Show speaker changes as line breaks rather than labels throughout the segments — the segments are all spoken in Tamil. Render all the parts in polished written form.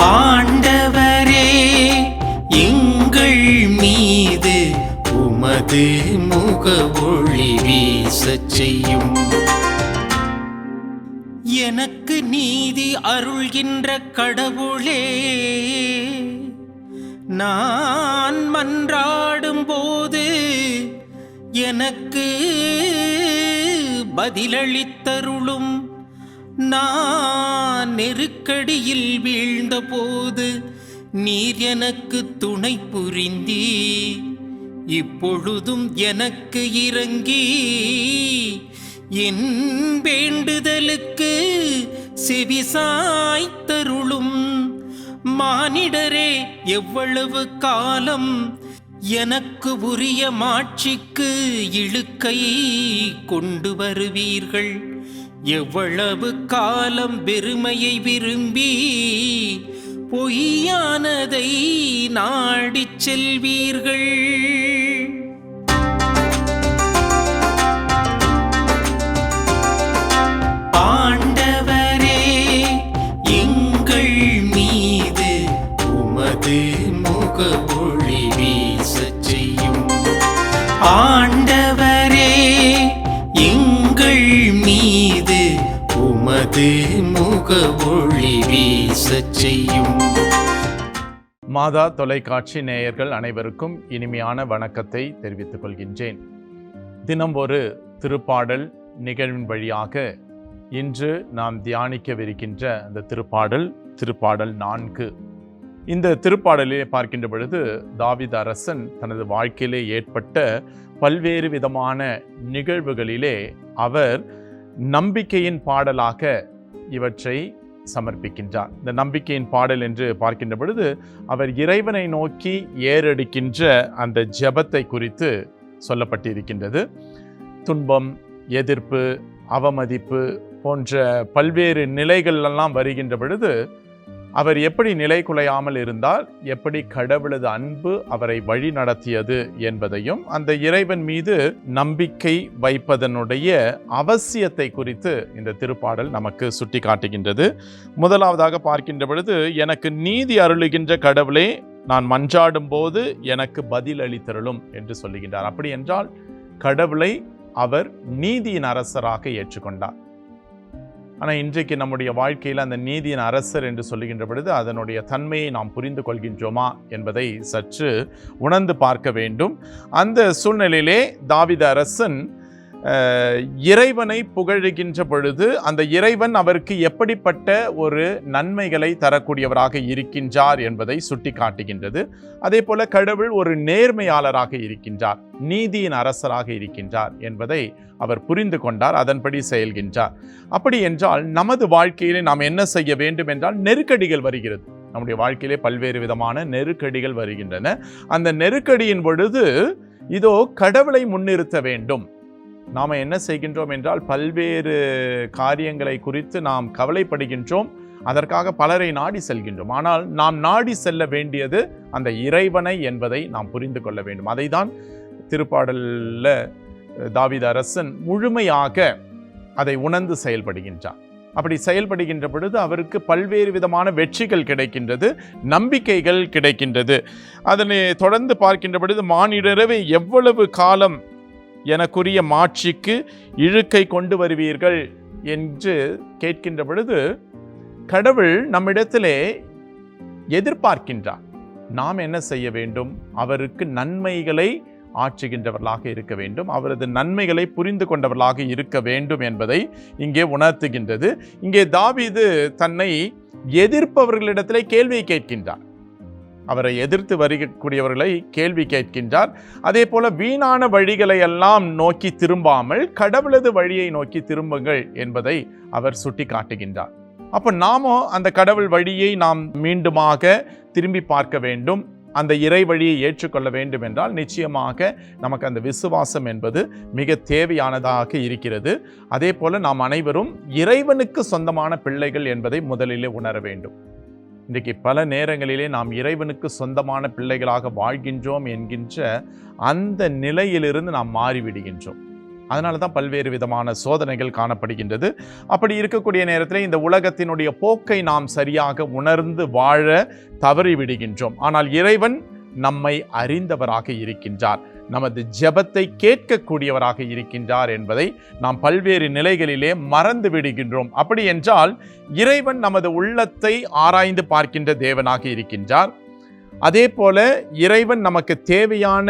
ஆண்டவரே, எங்கள் மீது உமது முகவொளி வீசச் செய்யும். எனக்கு நீதி அருள்கின்ற கடவுளே, நான் மன்றாடும் போது எனக்கு பதிலளித்தருளும். நான் நெருக்கடியில் வீழ்ந்த போது நீர் எனக்கு துணை புரிந்தீ. இப்பொழுதும் எனக்கு இறங்கி என் வேண்டுதலுக்கு செவிசாய்த்தருளும். மானிடரே, எவ்வளவு காலம் எனக்கு உரிய மாட்சிக்கு இழுக்கை கொண்டு வருவீர்கள்? எவ்வளவு காலம் பெருமையை விரும்பி பொய்யானதை நாடிச் செல்வீர்கள்? ஆண்டவரே, எங்கள் மீது உமது முகவொளி வீசச் செய்யும். ஆண்டவரே, எங்கள் மீது உமது முகவொளி வீசச் செய்யும்.
மாதா தொலைக்காட்சி நேயர்கள் அனைவருக்கும் இனிமையான வணக்கத்தை தெரிவித்துக் கொள்கின்றேன். தினம் ஒரு திருப்பாடல் நிகழ்வின் வழியாக இன்று நாம் தியானிக்கவிருக்கின்ற அந்த திருப்பாடல் 4. இந்த திருப்பாடலிலே பார்க்கின்ற பொழுது தாவீது அரசன் தனது வாழ்க்கையிலே ஏற்பட்ட பல்வேறு விதமான நிகழ்வுகளிலே அவர் நம்பிக்கையின் பாடலாக இவற்றை சமர்ப்பிக்கின்றார். இந்த நம்பிக்கையின் பாடல் என்று பார்க்கின்ற பொழுது அவர் இறைவனை நோக்கி ஏறெடுக்கின்ற அந்த ஜெபத்தை குறித்து சொல்லப்பட்டிருக்கின்றது. துன்பம், எதிர்ப்பு, அவமதிப்பு போன்ற பல்வேறு நிலைகளெல்லாம் வருகின்ற பொழுது அவர் எப்படி நிலை குலையாமல் இருந்தால், எப்படி கடவுளது அன்பு அவரை வழி நடத்தியது என்பதையும், அந்த இறைவன் மீது நம்பிக்கை வைப்பதனுடைய அவசியத்தை குறித்து இந்த திருப்பாடல் நமக்கு சுட்டி காட்டுகின்றது. முதலாவதாக பார்க்கின்ற பொழுது, எனக்கு நீதி அருளுகின்ற கடவுளே, நான் மன்றாடும் போது எனக்கு பதில் அளித்தருளும் என்று சொல்லுகின்றார். அப்படி என்றால் கடவுளை அவர் நீதியின் அரசராக ஏற்றுக்கொண்டார். ஆனால் இன்றைக்கு நம்முடைய வாழ்க்கையில் அந்த நீதியின் அரசர் என்று சொல்லுகின்ற பொழுது அதனுடைய தன்மையை நாம் புரிந்து கொள்கின்றோமா என்பதை சற்று உணர்ந்து பார்க்க வேண்டும். அந்த சூழ்நிலையிலே தாவீது அரசன் இறைவனை புகழுகின்ற பொழுது அந்த இறைவன் அவருக்கு எப்படிப்பட்ட ஒரு நன்மைகளை தரக்கூடியவராக இருக்கின்றார் என்பதை சுட்டி காட்டுகின்றது. அதே போல கடவுள் ஒரு நேர்மையாளராக இருக்கின்றார், நீதியின் அரசராக இருக்கின்றார் என்பதை அவர் புரிந்து கொண்டார், அதன்படி செயல்கின்றார். அப்படி என்றால் நமது வாழ்க்கையிலே நாம் என்ன செய்ய வேண்டும் என்றால், நெருக்கடிகள் வருகிறது. நம்முடைய வாழ்க்கையிலே பல்வேறு விதமான நெருக்கடிகள் வருகின்றன. அந்த நெருக்கடியின் பொழுது இதோ கடவுளை முன்னிறுத்த வேண்டும். நாம் என்ன செய்கின்றோம் என்றால், பல்வேறு காரியங்களை குறித்து நாம் கவலைப்படுகின்றோம், அதற்காக பலரை நாடி செல்கின்றோம். ஆனால் நாம் நாடி செல்ல வேண்டியது அந்த இறைவனை என்பதை நாம் புரிந்து கொள்ள வேண்டும். அதை தான் திருப்பாடலில் தாவீது அரசன் முழுமையாக அதை உணர்ந்து செயல்படுகின்றார். அப்படி செயல்படுகின்ற பொழுது அவருக்கு பல்வேறு விதமான வெற்றிகள் கிடைக்கின்றது, நம்பிக்கைகள் கிடைக்கின்றது. அதனை தொடர்ந்து பார்க்கின்ற பொழுது, மானிடரவே எவ்வளவு காலம் எனக்குரிய மாட்சிக்கு இழுக்கை கொண்டு வருவீர்கள் என்று கேட்கின்ற பொழுது கடவுள் நம்மிடத்திலே எதிர்பார்க்கின்றார். நாம் என்ன செய்ய வேண்டும்? அவருக்கு நன்மைகளை ஆற்றுகின்றவர்களாக இருக்க வேண்டும், அவரது நன்மைகளை புரிந்து கொண்டவர்களாக இருக்க வேண்டும் என்பதை இங்கே உணர்த்துகின்றது. இங்கே தாவீது தன்னை எதிர்ப்பவர்களிடத்திலே கேள்வியை கேட்கின்றார், அவரை எதிர்த்து வரக்கூடியவர்களை கேள்வி கேட்கின்றார். அதே போல வீணான வழிகளை எல்லாம் நோக்கி திரும்பாமல் கடவுளது வழியை நோக்கி திரும்புங்கள் என்பதை அவர் சுட்டி காட்டுகின்றார். அப்போ நாமோ அந்த கடவுள் வழியை நாம் மீண்டுமாக திரும்பி பார்க்க வேண்டும், அந்த இறை வழியை ஏற்றுக்கொள்ள வேண்டும் என்றால் நிச்சயமாக நமக்கு அந்த விசுவாசம் என்பது மிக தேவையானதாக இருக்கிறது. அதே போல நாம் அனைவரும் இறைவனுக்கு சொந்தமான பிள்ளைகள் என்பதை முதலிலே உணர வேண்டும். இன்றைக்கு பல நேரங்களிலே நாம் இறைவனுக்கு சொந்தமான பிள்ளைகளாக வாழ்கின்றோம் என்கின்ற அந்த நிலையிலிருந்து நாம் மாறிவிடுகின்றோம். அதனால தான் பல்வேறு விதமான சோதனைகள் காணப்படுகின்றது. அப்படி இருக்கக்கூடிய நேரத்தில் இந்த உலகத்தினுடைய போக்கை நாம் சரியாக உணர்ந்து வாழ தவறிவிடுகின்றோம். ஆனால் இறைவன் நம்மை அறிந்தவராக இருக்கின்றார், நமது ஜெபத்தை கேட்கக்கூடியவராக இருக்கின்றார் என்பதை நாம் பல்வேறு நிலைகளிலே மறந்து விடுகின்றோம். அப்படி என்றால் இறைவன் நமது உள்ளத்தை ஆராய்ந்து பார்க்கின்ற தேவனாக இருக்கின்றார். அதே போல இறைவன் நமக்கு தேவையான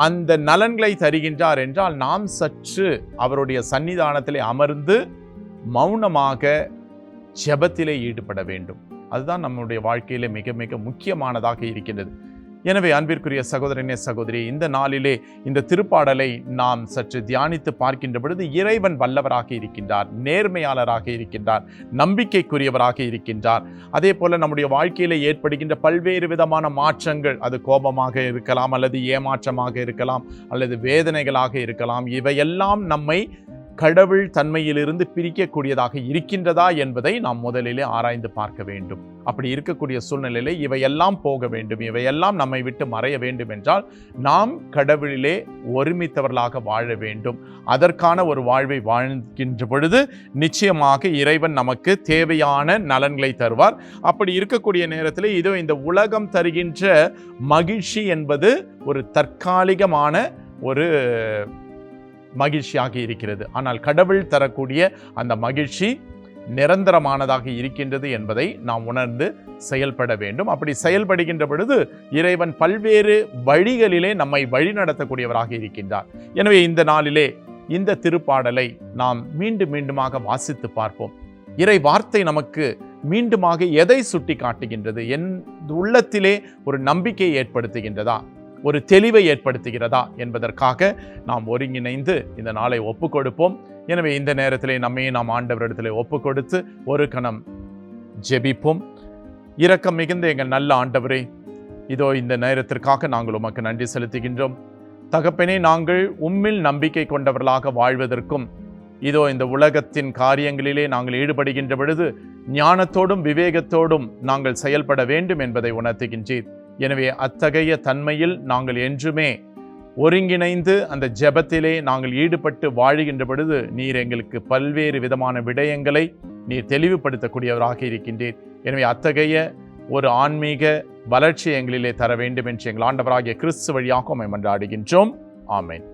அந்த நலன்களை தருகின்றார் என்றால் நாம் சற்று அவருடைய சன்னிதானத்திலே அமர்ந்து மௌனமாக ஜெபத்திலே ஈடுபட வேண்டும். அதுதான் நம்முடைய வாழ்க்கையிலே மிக மிக முக்கியமானதாக இருக்கின்றது. எனவே அன்பிற்குரிய சகோதரனே சகோதரி, இந்த நாளிலே இந்த திருப்பாடலை நாம் சற்று தியானித்து பார்க்கின்ற பொழுது இறைவன் வல்லவராக இருக்கின்றார், நேர்மையாளராக இருக்கின்றார், நம்பிக்கைக்குரியவராக இருக்கின்றார். அதே போல நம்முடைய வாழ்க்கையிலே ஏற்படுகின்ற பல்வேறு விதமான மாற்றங்கள், அது கோபமாக இருக்கலாம், அல்லது ஏமாற்றமாக இருக்கலாம், அல்லது வேதனைகளாக இருக்கலாம், இவையெல்லாம் நம்மை கடவுள் தன்மையிலிருந்து பிரிக்கக்கூடியதாக இருக்கின்றதா என்பதை நாம் முதலிலே ஆராய்ந்து பார்க்க வேண்டும். அப்படி இருக்கக்கூடிய சூழ்நிலையிலே இவையெல்லாம் போக வேண்டும், இவையெல்லாம் நம்மை விட்டு மறைய வேண்டும் என்றால் நாம் கடவுளிலே ஒருமித்தவர்களாக வாழ வேண்டும். அதற்கான ஒரு வாழ்வை வாழ்கின்ற பொழுது நிச்சயமாக இறைவன் நமக்கு தேவையான நலன்களை தருவார். அப்படி இருக்கக்கூடிய நேரத்தில் இதோ இந்த உலகம் தருகின்ற மகிழ்ச்சி என்பது ஒரு தற்காலிகமான ஒரு மகிழ்ச்சியாக இருக்கிறது. ஆனால் கடவுள் தரக்கூடிய அந்த மகிழ்ச்சி நிரந்தரமானதாக இருக்கின்றது என்பதை நாம் உணர்ந்து செயல்பட வேண்டும். அப்படி செயல்படுகின்ற பொழுது இறைவன் பல்வேறு வழிகளிலே நம்மை வழிநடத்தக்கூடியவராக இருக்கின்றார். எனவே இந்த நாளிலே இந்த திருப்பாடலை நாம் மீண்டும் மீண்டுமாக வாசித்து பார்ப்போம். இறை வார்த்தை நமக்கு மீண்டுமாக எதை சுட்டி காட்டுகின்றது? என் உள்ளத்திலே ஒரு நம்பிக்கையை ஏற்படுத்துகின்றதா, ஒரு தெளிவை ஏற்படுத்துகிறதா என்பதற்காக நாம் ஒருங்கிணைந்து இந்த நாளை ஒப்பு கொடுப்போம். எனவே இந்த நேரத்திலே நம்மையே நாம் ஆண்டவரிடத்திலே ஒப்பு கொடுத்து ஒரு கணம் ஜெபிப்போம். இரக்கம் மிகுந்த எங்கள் நல்ல ஆண்டவரே, இதோ இந்த நேரத்திற்காக நாங்கள் உமக்கு நன்றி செலுத்துகின்றோம். தகப்பனே, நாங்கள் உம்மில் நம்பிக்கை கொண்டவர்களாக வாழ்வதற்கும் இதோ இந்த உலகத்தின் காரியங்களிலே நாங்கள் ஈடுபடுகின்ற பொழுது ஞானத்தோடும் விவேகத்தோடும் நாங்கள் செயல்பட வேண்டும் என்பதை உணர்த்துகின்றீர். எனவே அத்தகைய தன்மையில் நாங்கள் என்றுமே ஒருங்கிணைந்து அந்த ஜெபத்திலே நாங்கள் ஈடுபட்டு வாழுகின்ற பொழுது நீர் எங்களுக்கு பல்வேறு விதமான விடயங்களை நீர் தெளிவுபடுத்தக்கூடியவராக இருக்கின்றீர். எனவே அத்தகைய ஒரு ஆன்மீக வளர்ச்சி எங்களிலே தர வேண்டும் என்று எங்கள் ஆண்டவராகிய கிறிஸ்து வழியாக உம்மை மன்றாடுகின்றோம். ஆமென்.